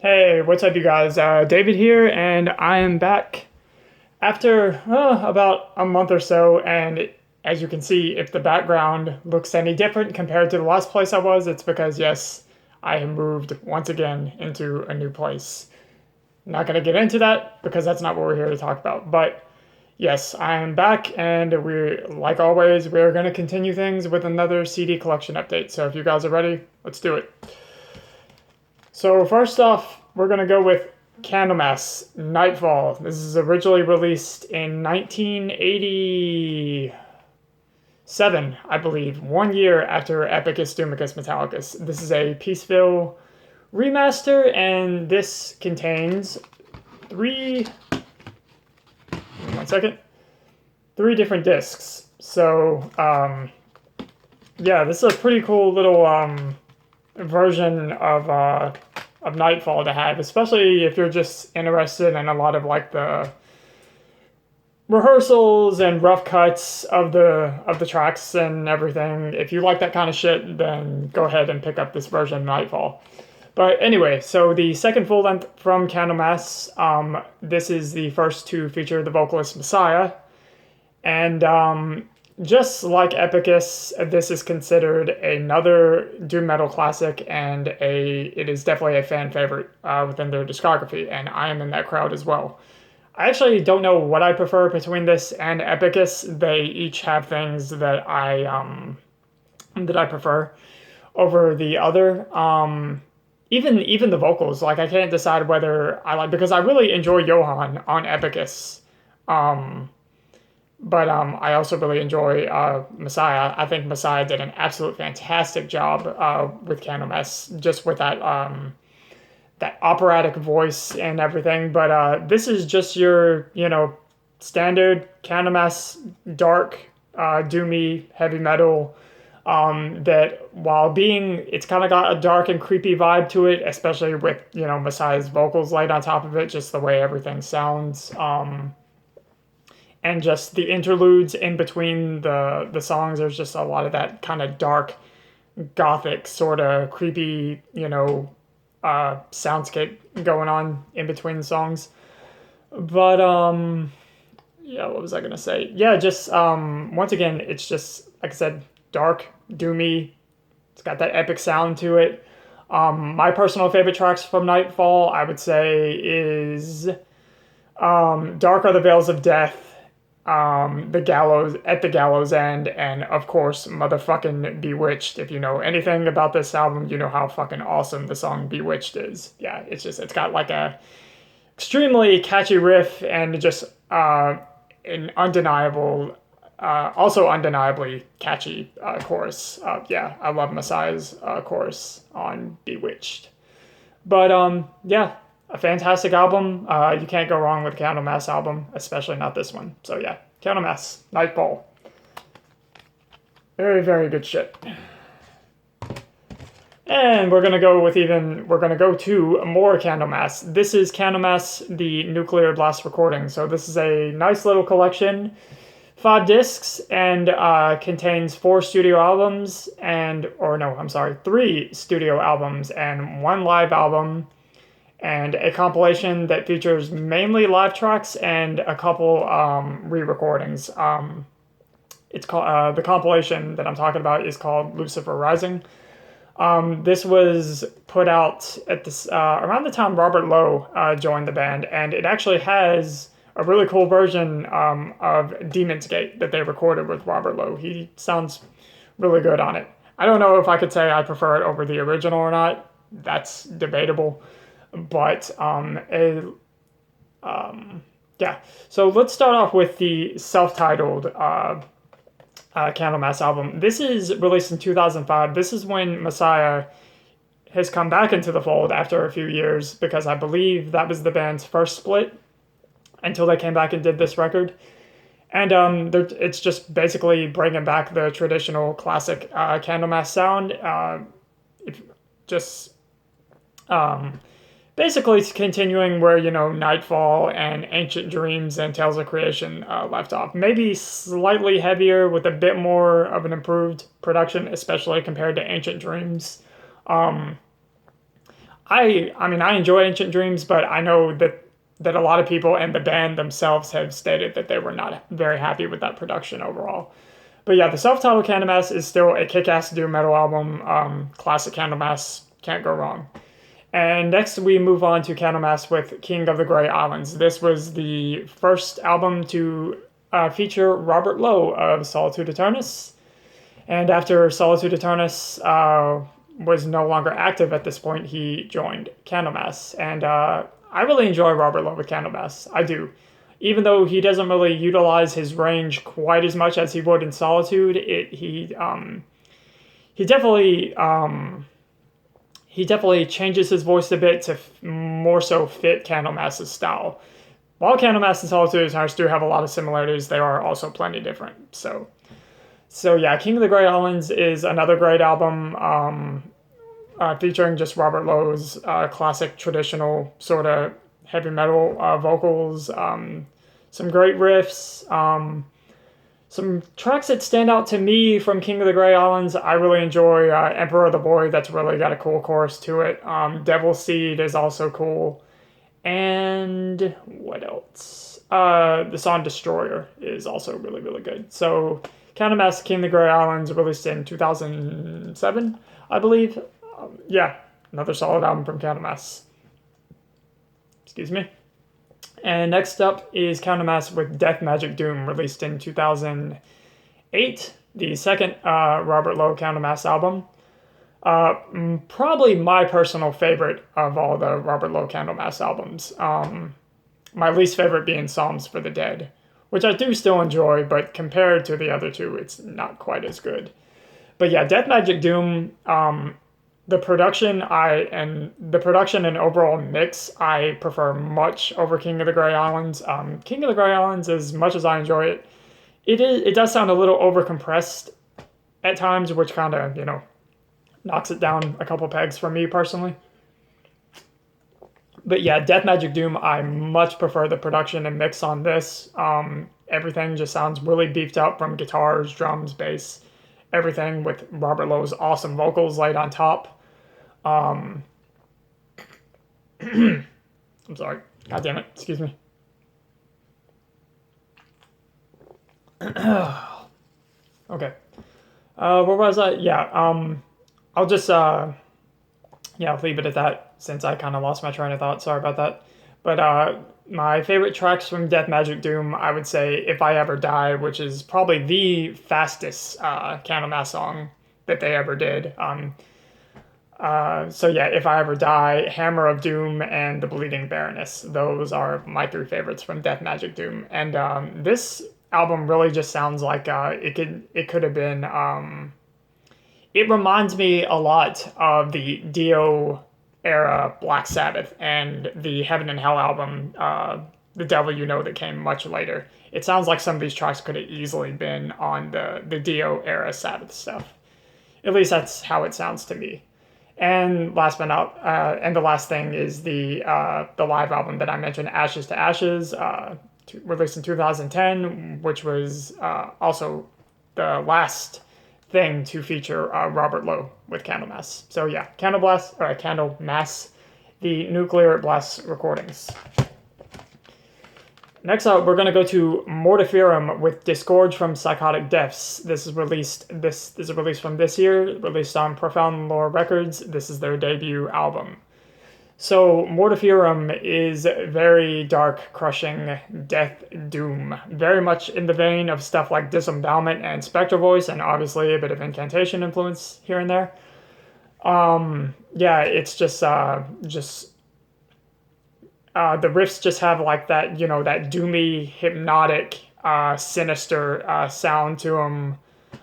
Hey, what's up, you guys? David here, and I am back after about a month or so. And as you can see, if the background looks any different compared to the last place I was, it's because, yes, I have moved once again into a new place. I'm not going to get into that because that's not what we're here to talk about. But yes, I am back, and like always, we're going to continue things with another CD collection update. So if you guys are ready, let's do it. So first off, we're gonna go with Candlemas Nightfall. This is originally released in 1987, I believe, 1 year after Epicus Doomicus Metallicus. This is a Peaceville remaster, and this contains three. One second. Three different discs. So, yeah, this is a pretty cool little version of Nightfall to have, especially if you're just interested in a lot of like the rehearsals and rough cuts of the tracks and everything. If you like that kind of shit, then go ahead and pick up this version of Nightfall. But anyway, so the second full length from Candlemass, this is the first to feature the vocalist Messiah, and just like Epicus, this is considered another doom metal classic, and it is definitely a fan favorite within their discography, and I am in that crowd as well. I actually don't know what I prefer between this and Epicus. They each have things that I prefer over the other. Even the vocals, like I can't decide whether I like, because I really enjoy Johann on Epicus. But I also really enjoy Messiah. I think Messiah did an absolute fantastic job with Candlemas, just with that operatic voice and everything. But this is just your standard Candlemas dark, doomy heavy metal. That while it's kind of got a dark and creepy vibe to it, especially with Messiah's vocals laid on top of it, just the way everything sounds. And just the interludes in between the songs, there's just a lot of that kind of dark, gothic, sort of creepy, soundscape going on in between the songs. But yeah, what was I gonna say? Yeah, just once again, it's just like I said, dark, doomy. It's got that epic sound to it. My personal favorite tracks from Nightfall, I would say, is "Dark Are the Veils of Death," the gallows end, and of course motherfucking Bewitched. If you know anything about this album, you know how fucking awesome the song Bewitched is. Yeah, it's got like a extremely catchy riff and just an also undeniably catchy chorus. Yeah, I love Messiah's chorus on Bewitched. But yeah, a fantastic album. You can't go wrong with a Candlemass album, especially not this one. So yeah, Candlemass, Nightfall. Very, very good shit. And we're gonna go to more Candlemass. This is Candlemas The Nuclear Blast recording. So this is a nice little collection. 5 discs, and contains 4 studio albums or 3 studio albums and 1 live album, and a compilation that features mainly live tracks and a couple re-recordings. It's called the compilation that I'm talking about is called Lucifer Rising. This was put out at this around the time Robert Lowe joined the band, and it actually has a really cool version of Demon's Gate that they recorded with Robert Lowe. He sounds really good on it. I don't know if I could say I prefer it over the original or not. That's debatable. But yeah. So let's start off with the self-titled Candlemass album. This is released in 2005. This is when Messiah has come back into the fold after a few years, because I believe that was the band's first split until they came back and did this record. And it's just basically bringing back the traditional classic Candlemass sound. Basically it's continuing where, Nightfall and Ancient Dreams and Tales of Creation left off. Maybe slightly heavier with a bit more of an improved production, especially compared to Ancient Dreams. I mean, I enjoy Ancient Dreams, but I know that a lot of people and the band themselves have stated that they were not very happy with that production overall. But yeah, the self-titled Candlemass is still a kick-ass doom metal album. Classic Candlemass, can't go wrong. And next we move on to Candlemass with King of the Grey Islands. This was the first album to feature Robert Lowe of Solitude Aeternus. And after Solitude Aeternus was no longer active at this point, he joined Candlemass. And I really enjoy Robert Lowe with Candlemass. I do. Even though he doesn't really utilize his range quite as much as he would in Solitude, he definitely changes his voice a bit to more so fit Candlemass's style. While Candlemass and Solitude Aeternus do have a lot of similarities, they are also plenty different. So yeah, King of the Grey Islands is another great album featuring just Robert Lowe's classic traditional sort of heavy metal vocals, some great riffs, some tracks that stand out to me from King of the Grey Islands. I really enjoy Emperor of the Void. That's really got a cool chorus to it. Devil Seed is also cool. And what else? The song Destroyer is also really, really good. So Candlemass, King of the Grey Islands, released in 2007, I believe. Yeah, another solid album from Candlemass. Excuse me. And next up is Candlemass with Death Magic Doom, released in 2008, the second Robert Lowe Candlemass album. Probably my personal favorite of all the Robert Lowe Candlemass albums. My least favorite being Psalms for the Dead, which I do still enjoy, but compared to the other two, it's not quite as good. But yeah, Death Magic Doom, the production and overall mix I prefer much over King of the Grey Islands. King of the Grey Islands, as much as I enjoy it, it does sound a little overcompressed at times, which kind of, knocks it down a couple pegs for me personally. But yeah, Death Magic Doom, I much prefer the production and mix on this. Everything just sounds really beefed up from guitars, drums, bass, everything with Robert Lowe's awesome vocals laid on top. I'm sorry. God damn it. Excuse me. Okay. Where was I? Yeah. I'll just I'll leave it at that since I kind of lost my train of thought. Sorry about that. But my favorite tracks from Death Magic Doom, I would say If I Ever Die, which is probably the fastest Candlemass song that they ever did. So yeah, If I Ever Die, Hammer of Doom, and The Bleeding Baroness. Those are my three favorites from Death Magic Doom. And this album really just sounds like it could have been. It reminds me a lot of the Dio era Black Sabbath and the Heaven and Hell album, The Devil You Know, that came much later. It sounds like some of these tracks could have easily been on the Dio era Sabbath stuff. At least that's how it sounds to me. And last but not, and the last thing is the live album that I mentioned, Ashes to Ashes, released in 2010, which was also the last thing to feature Robert Lowe with Candlemass. So yeah, Candlemass, the Nuclear Blast recordings. Next up, we're going to go to Mortiferum with Disgorged from Psychotic Deaths. This is released from this year, released on Profound Lore Records. This is their debut album. So Mortiferum is very dark, crushing death doom, very much in the vein of stuff like Disembowelment and Spectre Voice, and obviously a bit of incantation influence here and there. Yeah, it's just the riffs just have like that, that doomy, hypnotic, sinister sound to them.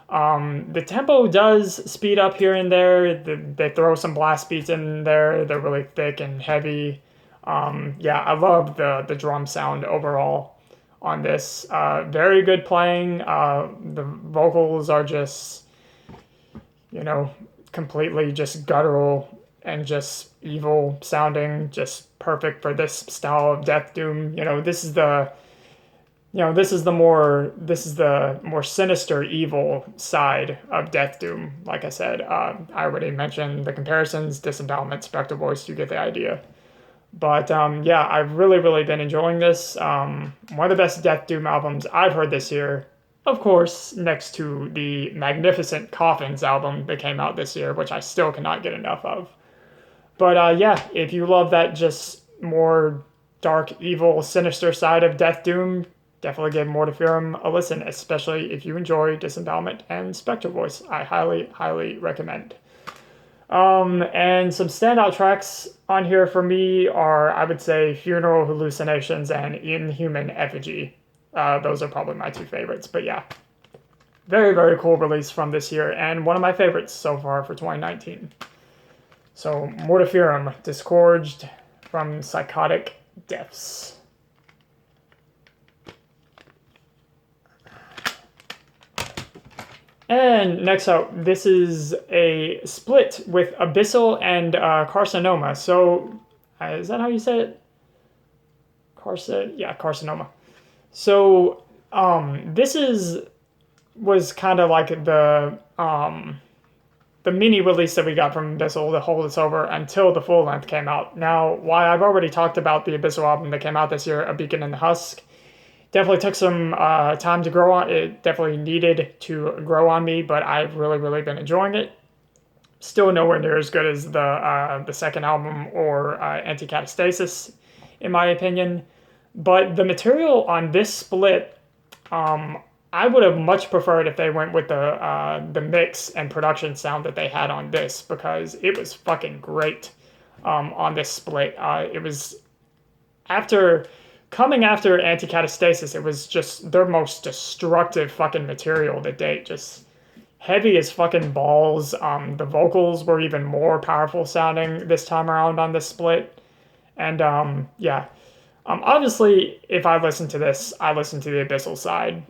The tempo does speed up here and there. They throw some blast beats in there. They're really thick and heavy. I love the drum sound overall on this. Very good playing. The vocals are just, completely just guttural and just evil sounding, just perfect for this style of death doom. This is the this is the more sinister, evil side of Death Doom. Like I said, I already mentioned the comparisons, disembowelment, spectral voice. You get the idea. But yeah, I've really, really been enjoying this. One of the best Death Doom albums I've heard this year. Of course, next to the magnificent Coffins album that came out this year, which I still cannot get enough of. But yeah, if you love that just more dark, evil, sinister side of Death Doom, definitely give Mortiferum a listen, especially if you enjoy Disembowelment and Spectral Voice. I highly, highly recommend. And some standout tracks on here for me are, I would say, Funeral Hallucinations and Inhuman Effigy. Those are probably my two favorites, but yeah. Very, very cool release from this year, and one of my favorites so far for 2019. So, Mortiferum, Disgorged from Psychotic Deaths. And next up, this is a split with Abyssal and Carcinoma. So, is that how you say it? Carcinoma. So, was kind of like the mini release that we got from Bissell to hold us over until the full length came out. Now, while I've already talked about the Abyssal album that came out this year, A Beacon in the Husk, definitely took some time to grow on. It definitely needed to grow on me, but I've really, really been enjoying it. Still nowhere near as good as the second album or Anti-Catastasis, in my opinion. But the material on this split, I would have much preferred if they went with the mix and production sound that they had on this, because it was fucking great on this split. It was coming after Anti-Catastasis, it was just their most destructive fucking material to date. Just heavy as fucking balls. The vocals were even more powerful sounding this time around on this split. And yeah. Obviously, if I listen to this, I listen to the Abyssal side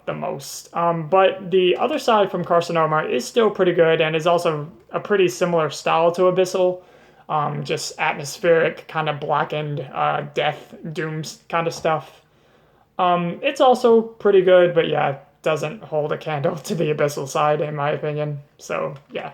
the most. But the other side from Carcinoma is still pretty good and is also a pretty similar style to Abyssal. Just atmospheric, kind of blackened, death, dooms kind of stuff. It's also pretty good, but yeah, doesn't hold a candle to the Abyssal side, in my opinion. So, yeah.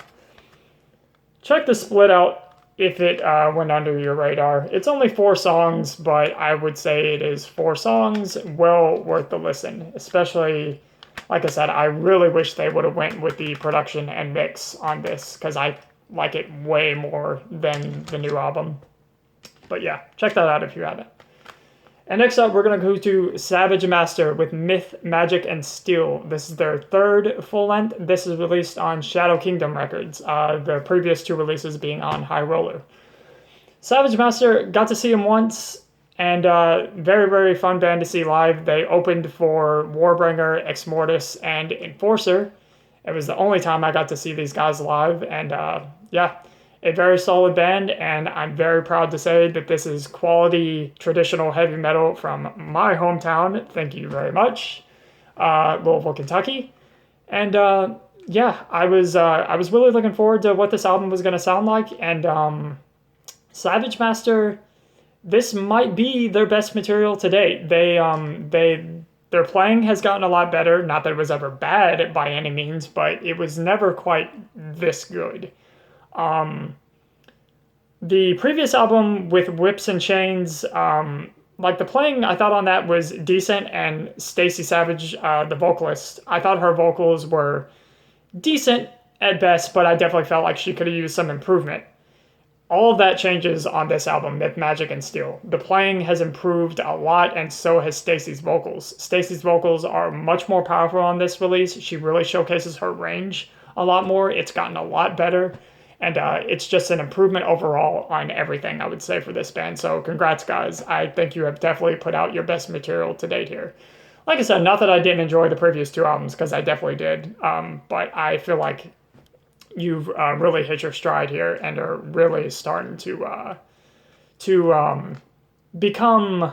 Check the split out if it went under your radar. It's only 4 songs, but I would say it is 4 songs well worth the listen. Especially, like I said, I really wish they would have went with the production and mix on this, because I like it way more than the new album. But yeah, check that out if you haven't. And next up, we're going to go to Savage Master with Myth, Magic, and Steel. This is their 3rd full length. This is released on Shadow Kingdom Records, the previous 2 releases being on High Roller. Savage Master, got to see them once, and very, very fun band to see live. They opened for Warbringer, Ex Mortis, and Enforcer. It was the only time I got to see these guys live, and yeah, a very solid band, and I'm very proud to say that this is quality traditional heavy metal from my hometown. Thank you very much, Louisville, Kentucky. And yeah, I was really looking forward to what this album was going to sound like, and Savage Master, this might be their best material to date. Their playing has gotten a lot better. Not that it was ever bad by any means, but it was never quite this good. The previous album with Whips and Chains, like the playing I thought on that was decent, and Stacey Savage, the vocalist, I thought her vocals were decent at best, but I definitely felt like she could have used some improvement. All of that changes on this album, Myth, Magic, and Steel. The playing has improved a lot, and so has Stacey's vocals. Stacey's vocals are much more powerful on this release. She really showcases her range a lot more. It's gotten a lot better, and it's just an improvement overall on everything, I would say, for this band. So congrats, guys. I think you have definitely put out your best material to date here. Like I said, not that I didn't enjoy the previous 2 albums, because I definitely did, but I feel like you've really hit your stride here and are really starting to become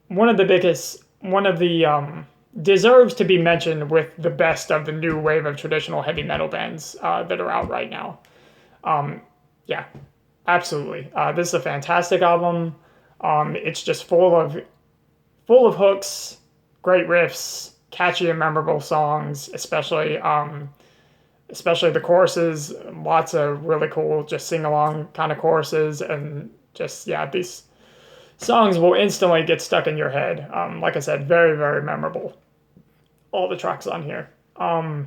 one of the deserves to be mentioned with the best of the new wave of traditional heavy metal bands that are out right now. Yeah, absolutely. This is a fantastic album. It's just full of hooks, great riffs, catchy and memorable songs, especially the choruses. Lots of really cool, just sing along kind of choruses, and just yeah, these songs will instantly get stuck in your head. Like I said, very very memorable. All the tracks on here. Yeah,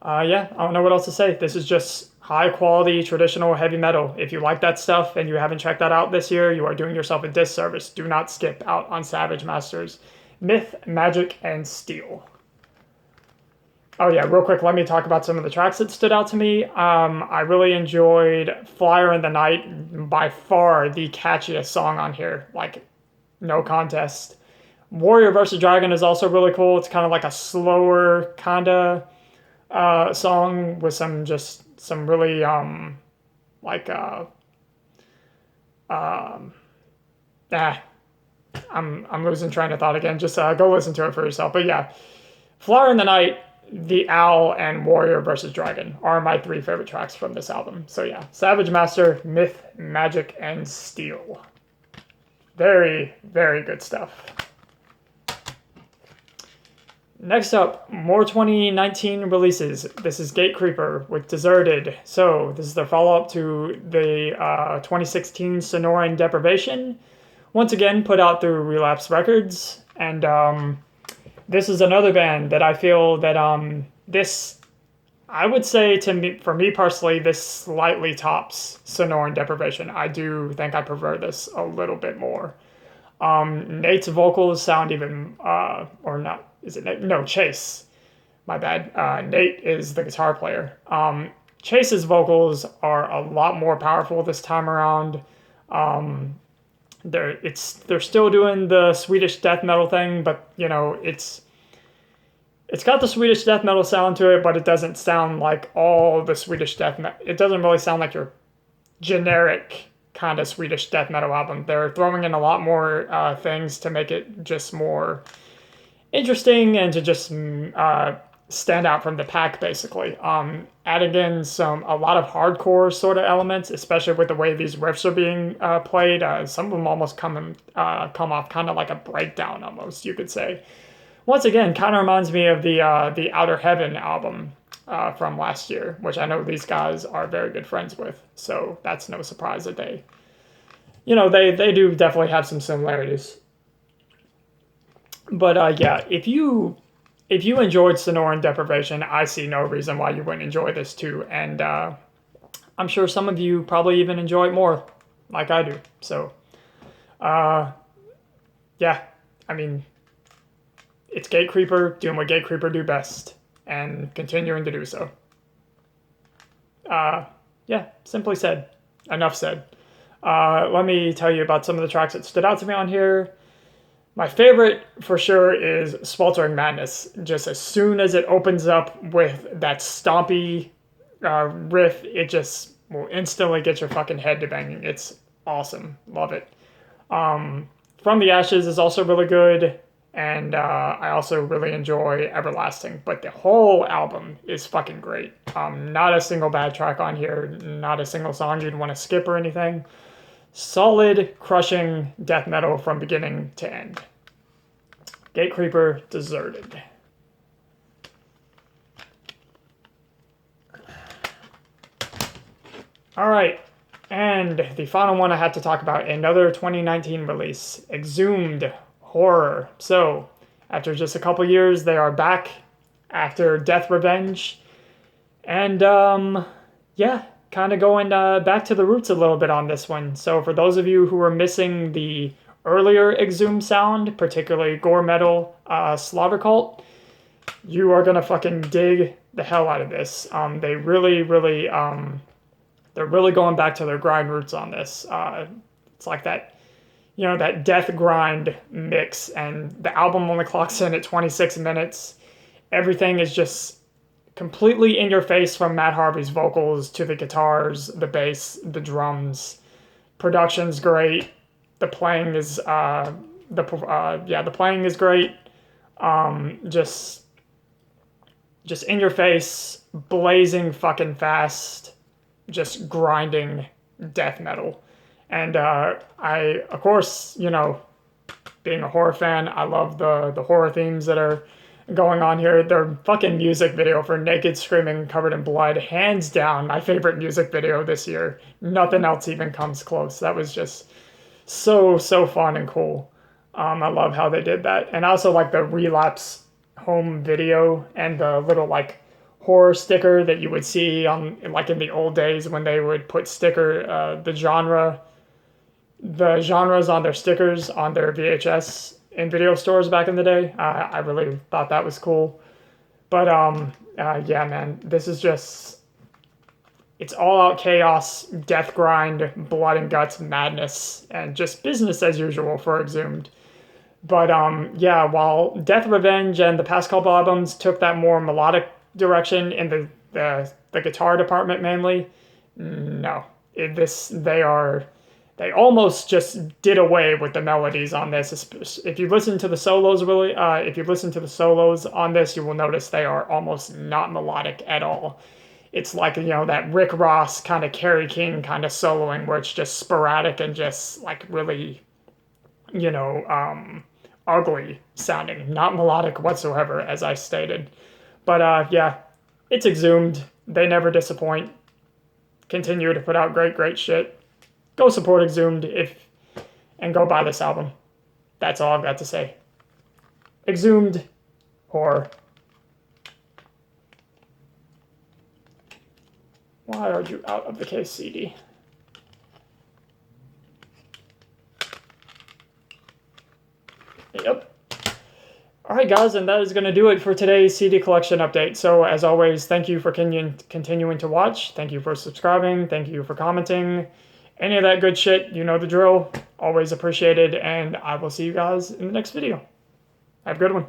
I don't know what else to say. This is just high quality traditional heavy metal. If you like that stuff and you haven't checked that out this year, you are doing yourself a disservice. Do not skip out on Savage Masters, Myth, Magic, and Steel. Oh yeah, real quick, let me talk about some of the tracks that stood out to me. I really enjoyed Flyer in the Night, by far the catchiest song on here, like no contest. Warrior vs. Dragon is also really cool. It's kind of like a slower kind of song with some really like I'm losing train of thought again. Just go listen to it for yourself. But yeah, Flyer in the Night, The Owl, and Warrior vs. Dragon are my 3 favorite tracks from this album. So yeah, Savage Master, Myth, Magic, and Steel. Very, very good stuff. Next up, more 2019 releases. This is Gatecreeper with Deserted. So this is the follow-up to the 2016 Sonoran Deprivation. Once again, put out through Relapse Records. And this is another band that I feel that I would say for me personally, this slightly tops Sonoran Deprivation. I do think I prefer this a little bit more. Nate's vocals sound even, or not, is it Nate? No, Chase. My bad. Nate is the guitar player. Chase's vocals are a lot more powerful this time around. They're still doing the Swedish death metal thing, but you know, it's got the Swedish death metal sound to it, but it doesn't sound like all the Swedish death metal. It doesn't really sound like your generic kind of Swedish death metal album. They're throwing in a lot more things to make it just more interesting and to just stand out from the pack, basically. Adding in a lot of hardcore sort of elements, especially with the way these riffs are being played. Some of them almost come off kind of like a breakdown, almost, you could say. Once again, kind of reminds me of the Outer Heaven album from last year, which I know these guys are very good friends with. So that's no surprise that they do definitely have some similarities. But yeah, if you enjoyed Sonoran Deprivation, I see no reason why you wouldn't enjoy this too. And I'm sure some of you probably even enjoy it more, like I do. So, yeah, I mean, it's Gatecreeper doing what Gatecreeper do best and continuing to do so. Yeah, simply said. Enough said. Let me tell you about some of the tracks that stood out to me on here. My favorite, for sure, is Sweltering Madness. Just as soon as it opens up with that stompy riff, it just will instantly get your fucking head to banging. It's awesome. Love it. From the Ashes is also really good, and I also really enjoy Everlasting. But the whole album is fucking great. Not a single bad track on here. Not a single song you'd want to skip or anything. Solid, crushing death metal from beginning to end. Gatecreeper, Deserted. Alright, and the final one I had to talk about, another 2019 release, Exhumed Horror. So, after just a couple years, they are back after Death Revenge. And, yeah, kind of going back to the roots a little bit on this one. So for those of you who are missing the earlier Exhumed sound, particularly gore metal, Slaughter Cult, you are gonna fucking dig the hell out of this. They really, really, they're really going back to their grind roots on this. It's like that, that death grind mix, and the album only clocks in at 26 minutes. Everything is just completely in your face, from Matt Harvey's vocals to the guitars, the bass, the drums. Production's great. The playing is the playing is great. Just in your face, blazing fucking fast, just grinding death metal. And I, of course, being a horror fan. I love the horror themes that are going on here. Their fucking music video for Naked Screaming Covered in Blood, hands down my favorite music video this year. Nothing else even comes close. That was just so fun and cool. I love how they did that. And I also like the Relapse home video and the little like horror sticker that you would see on like in the old days when they would put the genres on their stickers on their VHS in video stores back in the day. I really thought that was cool. But yeah, man, this is just, it's all out chaos, death grind, blood and guts madness, and just business as usual for Exhumed. But yeah, while Death Revenge and the past couple albums took that more melodic direction in the guitar department mainly, no, they almost just did away with the melodies on this. If you listen to the solos if you listen to the solos on this, you will notice they are almost not melodic at all. It's like, that Rick Ross kind of Kerry King kind of soloing where it's just sporadic and just like really, ugly sounding, not melodic whatsoever, as I stated. But yeah, it's Exhumed. They never disappoint. Continue to put out great shit. Go support Exhumed and go buy this album. That's all I've got to say. Exhumed Horror. Why are you out of the case, CD? Yep. Alright guys, and that is going to do it for today's CD collection update. So as always, thank you for continuing to watch. Thank you for subscribing. Thank you for commenting. Any of that good shit, you know the drill. Always appreciated, and I will see you guys in the next video. Have a good one.